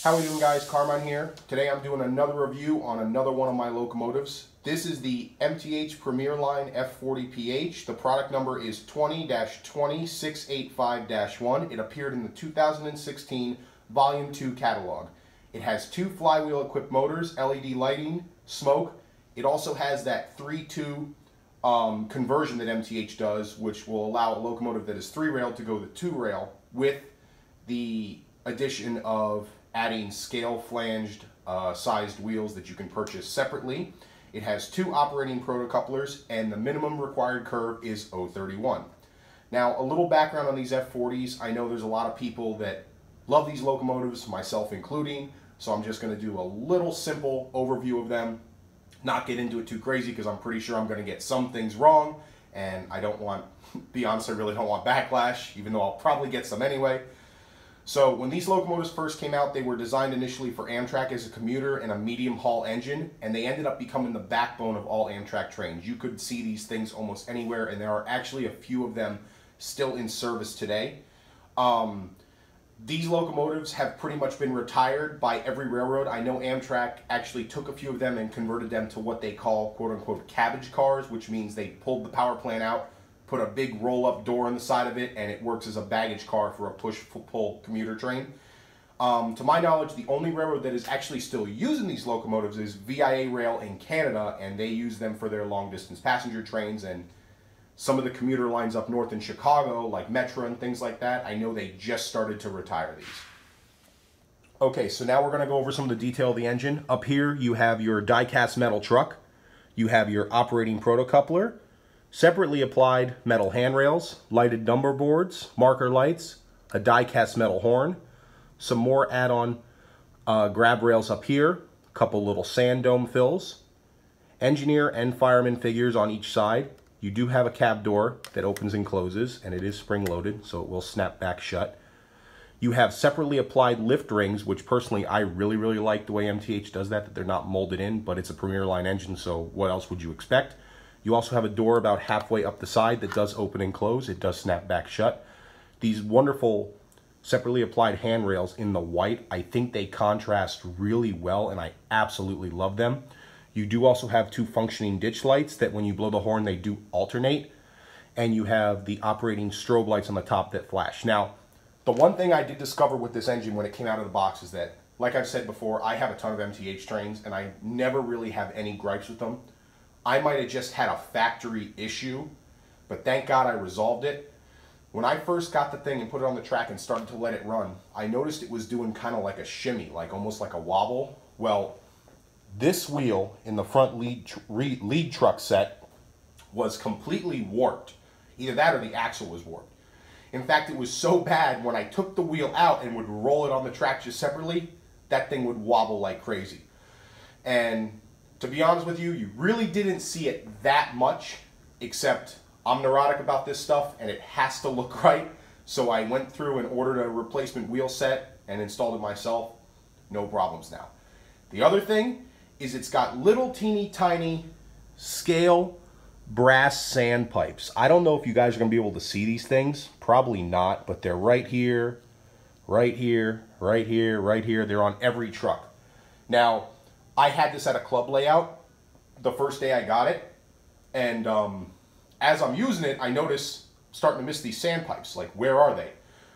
How are we doing, guys? Carmine here. Today I'm doing another review on another one of my locomotives. This is the MTH Premier Line F40PH. The product number is 20-20685-1. It appeared in the 2016 Volume 2 catalog. It has two flywheel equipped motors, LED lighting, smoke. It also has that 3-2 conversion that MTH does, which will allow a locomotive that is 3-rail to go to 2-rail with the addition of adding scale flanged sized wheels that you can purchase separately. It has two operating protocouplers and the minimum required curve is 0.31. Now, a little background on these F40s. I know there's a lot of people that love these locomotives, myself including, so I'm just going to do a little simple overview of them, not get into it too crazy because I'm pretty sure I'm going to get some things wrong and I don't want, be honest, I really don't want backlash, even though I'll probably get some anyway. So when these locomotives first came out, they were designed initially for Amtrak as a commuter and a medium haul engine, and they ended up becoming the backbone of all Amtrak trains. You could see these things almost anywhere, and there are actually a few of them still in service today. These locomotives have pretty much been retired by every railroad. I know Amtrak actually took a few of them and converted them to what they call quote-unquote cabbage cars, which means they pulled the power plant out, put a big roll-up door on the side of it, and it works as a baggage car for a push-pull commuter train. To my knowledge, the only railroad that is actually still using these locomotives is VIA Rail in Canada, and they use them for their long-distance passenger trains, and some of the commuter lines up north in Chicago, like Metro and things like that, I know they just started to retire these. Okay, so now we're going to go over some of the detail of the engine. Up here, you have your die-cast metal truck. You have your operating protocoupler, separately applied metal handrails, lighted number boards, marker lights, a die-cast metal horn, some more add-on grab rails up here, a couple little sand dome fills, engineer and fireman figures on each side. You do have a cab door that opens and closes, and it is spring-loaded, so it will snap back shut. You have separately applied lift rings, which personally I really like the way MTH does that they're not molded in, but it's a Premier Line engine, so what else would you expect? You also have a door about halfway up the side that does open and close. It does snap back shut. These wonderful separately applied handrails in the white, I think they contrast really well and I absolutely love them. You do also have two functioning ditch lights that when you blow the horn they do alternate. And you have the operating strobe lights on the top that flash. Now, the one thing I did discover with this engine when it came out of the box is that, like I've said before, I have a ton of MTH trains and I never really have any gripes with them. I might have just had a factory issue, but thank God I resolved it. When I first got the thing and put it on the track and started to let it run, I noticed it was doing kind of like a shimmy, like almost like a wobble. Well, this wheel in the front lead truck set was completely warped. Either that or the axle was warped. In fact, it was so bad when I took the wheel out and would roll it on the track just separately, that thing would wobble like crazy. And to be honest with you, you really didn't see it that much, except I'm neurotic about this stuff and it has to look right. So I went through and ordered a replacement wheel set and installed it myself. No problems now. The other thing is it's got little teeny tiny scale brass sand pipes. I don't know if you guys are going to be able to see these things. Probably not, but they're right here, right here, right here, right here. They're on every truck. Now, I had this at a club layout the first day I got it, and as I'm using it, I notice starting to miss these sandpipes. Like, where are they?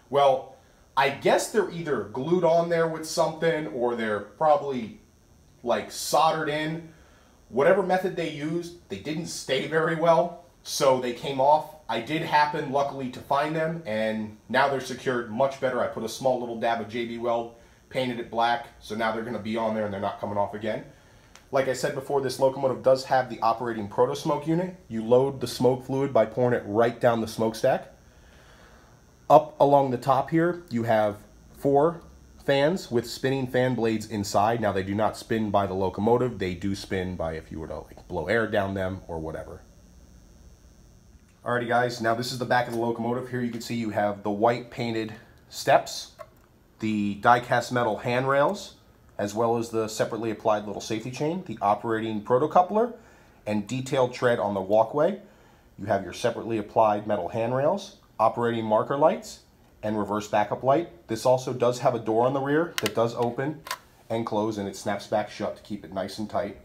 Well, I guess they're either glued on there with something, or they're probably like soldered in. Whatever method they used, they didn't stay very well, so they came off. I did happen, luckily, to find them, and now they're secured much better. I put a small little dab of JB Weld, painted it black, so now they're going to be on there and they're not coming off again. Like I said before, this locomotive does have the operating proto-smoke unit. You load the smoke fluid by pouring it right down the smokestack. Up along the top here, you have 4 fans with spinning fan blades inside. Now, they do not spin by the locomotive. They do spin by if you were to like blow air down them or whatever. Alrighty, guys, now this is the back of the locomotive. Here you can see you have the white painted steps, the die-cast metal handrails, as well as the separately applied little safety chain, the operating protocoupler, and detailed tread on the walkway. You have your separately applied metal handrails, operating marker lights, and reverse backup light. This also does have a door on the rear that does open and close, and it snaps back shut to keep it nice and tight.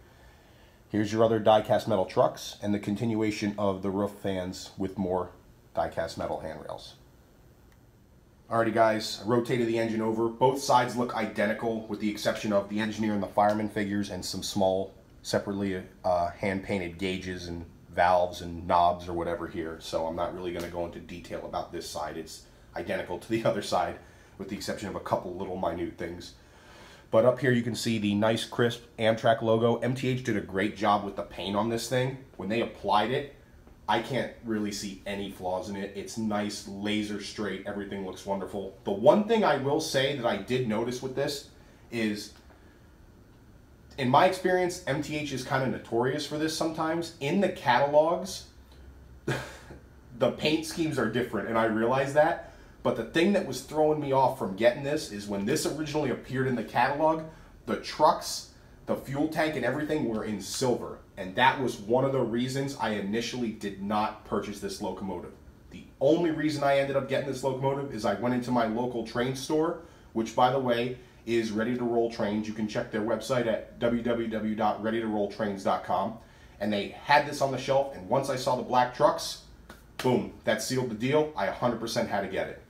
Here's your other die-cast metal trucks and the continuation of the roof fans with more die-cast metal handrails. Alrighty guys, I rotated the engine over. Both sides look identical with the exception of the engineer and the fireman figures and some small separately hand-painted gauges and valves and knobs or whatever here. So I'm not really going to go into detail about this side. It's identical to the other side with the exception of a couple little minute things. But up here you can see the nice crisp Amtrak logo. MTH did a great job with the paint on this thing. When they applied it, I can't really see any flaws in it. It's nice, laser straight, everything looks wonderful. The one thing I will say that I did notice with this is, in my experience, MTH is kind of notorious for this sometimes. In the catalogs, the paint schemes are different, and I realize that. But the thing that was throwing me off from getting this is when this originally appeared in the catalog, the trucks, the fuel tank, and everything were in silver. And that was one of the reasons I initially did not purchase this locomotive. The only reason I ended up getting this locomotive is I went into my local train store, which, by the way, is Ready to Roll Trains. You can check their website at www.readytorolltrains.com. And they had this on the shelf, and once I saw the black trucks, boom, that sealed the deal. I 100% had to get it.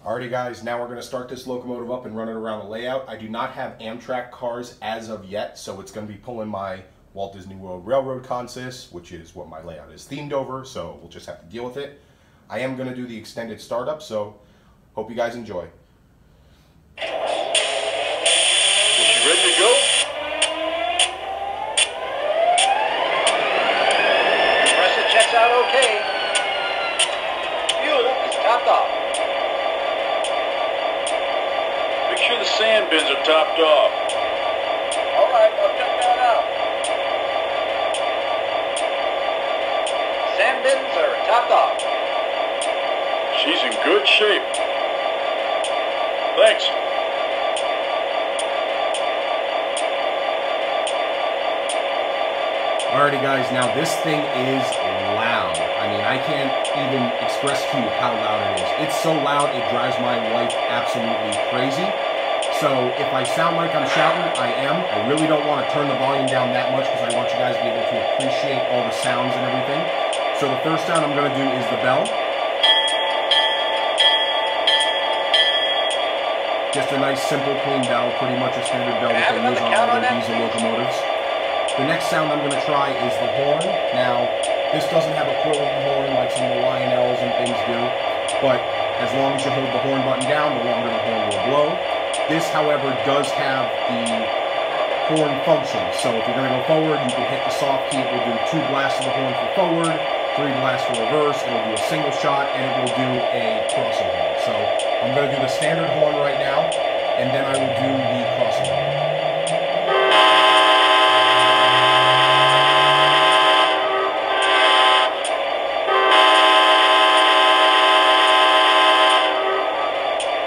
Alrighty guys, now we're going to start this locomotive up and run it around the layout. I do not have Amtrak cars as of yet, so it's going to be pulling my Walt Disney World Railroad consist, which is what my layout is themed over, so we'll just have to deal with it. I am going to do the extended startup, so hope you guys enjoy. Is she ready to go? Compressor checks out okay. Fuel is topped off. Make sure the sand bins are topped off. All right, I'll check that out. Sand bins are topped off. She's in good shape. Thanks. Alrighty guys, now this thing is loud. I mean, I can't even express to you how loud it is. It's so loud, it drives my wife absolutely crazy. So if I sound like I'm shouting, I am. I really don't want to turn the volume down that much because I want you guys to be able to appreciate all the sounds and everything. So the first sound I'm going to do is the bell. Just a nice, simple, clean bell, pretty much a standard bell that they use on all their diesel locomotives. The next sound I'm going to try is the horn. Now, this doesn't have a quilling horn like some of the Lionels and things do, but as long as you hold the horn button down, the longer the horn will blow. This, however, does have the horn function. So if you're going to go forward, you can hit the soft key. It will do 2 blasts of the horn for forward, 3 blasts for reverse. It will do a single shot, and it will do a crossing horn. So I'm going to do the standard horn right now, and then I will do the crossing horn.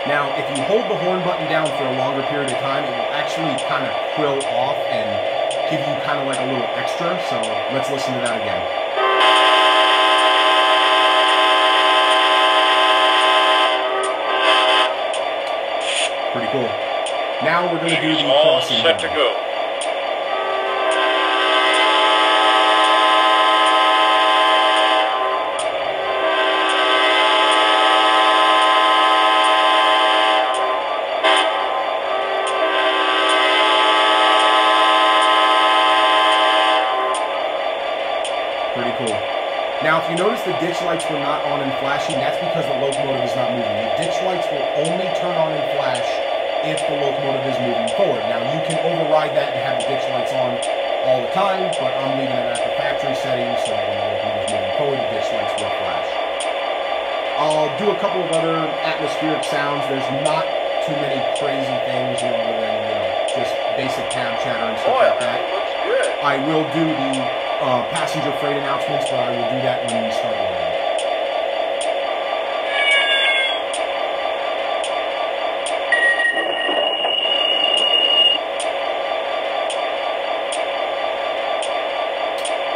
Now, if you hold the horn button down for a longer period of time, it will actually kind of quill off and give you kind of like a little extra. So let's listen to that again. Pretty cool. Now we're going to do the crossing horn. Set to go. Pretty cool. Now, if you notice the ditch lights were not on and flashing, that's because the locomotive is not moving. The ditch lights will only turn on and flash if the locomotive is moving forward. Now, you can override that and have the ditch lights on all the time, but I'm leaving it at the factory settings so that when the locomotive is moving forward, the ditch lights will flash. I'll do a couple of other atmospheric sounds. There's not too many crazy things, other than, just basic cab chatter and stuff like that. Looks good. I will do the passenger freight announcements, but I will do that when we start loading.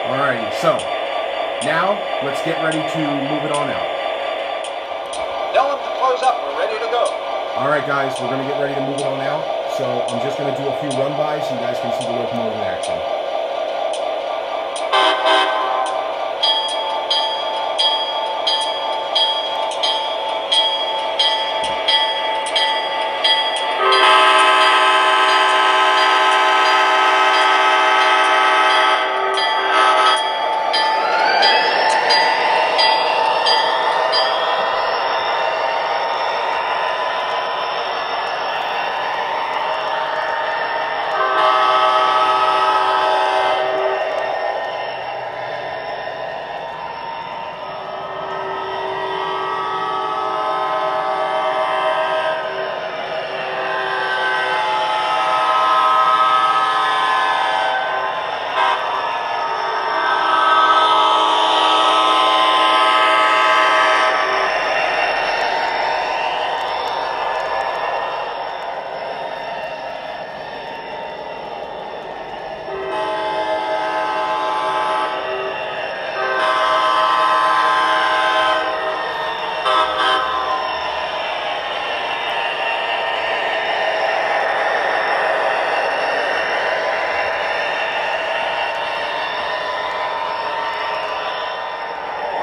Alrighty, so Now, let's get ready to move it on out. Tell them to close up. We're ready to go. All right, guys, we're going to get ready to move it on out. So I'm just going to do a few run-bys so you guys can see the locomotive in action.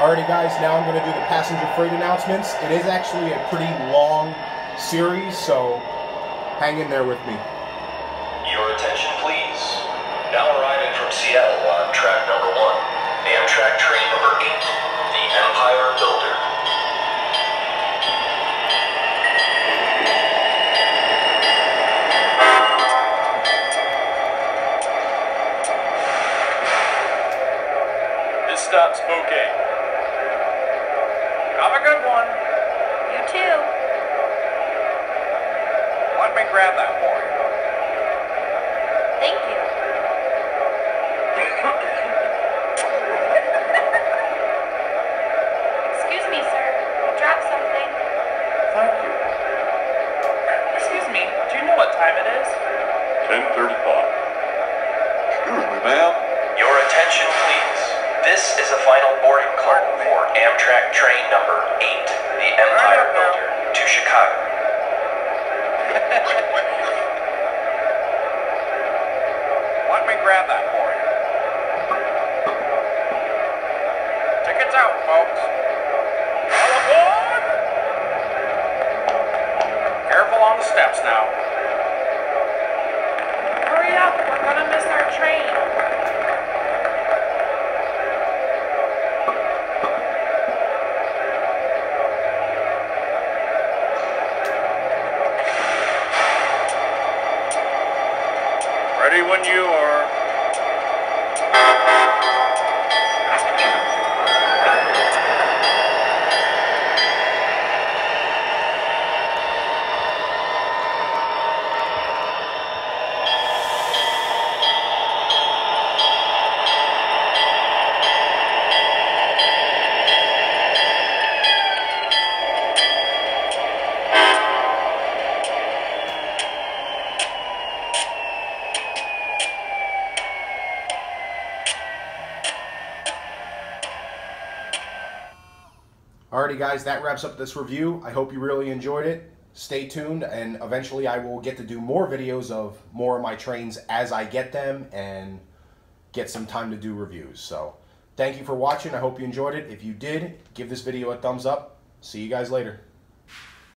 Alrighty guys, now I'm going to do the passenger freight announcements. It is actually a pretty long series, so hang in there with me. Your attention please. Now arriving from Seattle on track number 1, Amtrak train number 8, the Empire Builder. This stop's okay. Have a good one. You too. Let me grab that for you. Thank you. Excuse me, sir. You dropped something. Thank you. Excuse me, do you know what time it is? 10:35. Excuse me, ma'am. Your attention please. This is a final boarding call for Amtrak train number 8, the Empire Builder, to Chicago. Let me grab that for you. Tickets out, folks. All aboard! Careful on the steps now. Hurry up. We're gonna miss our train. Ready when you are. Alrighty guys, that wraps up this review. I hope you really enjoyed it. Stay tuned, and eventually I will get to do more videos of more of my trains as I get them and get some time to do reviews. So thank you for watching. I hope you enjoyed it. If you did, give this video a thumbs up. See you guys later.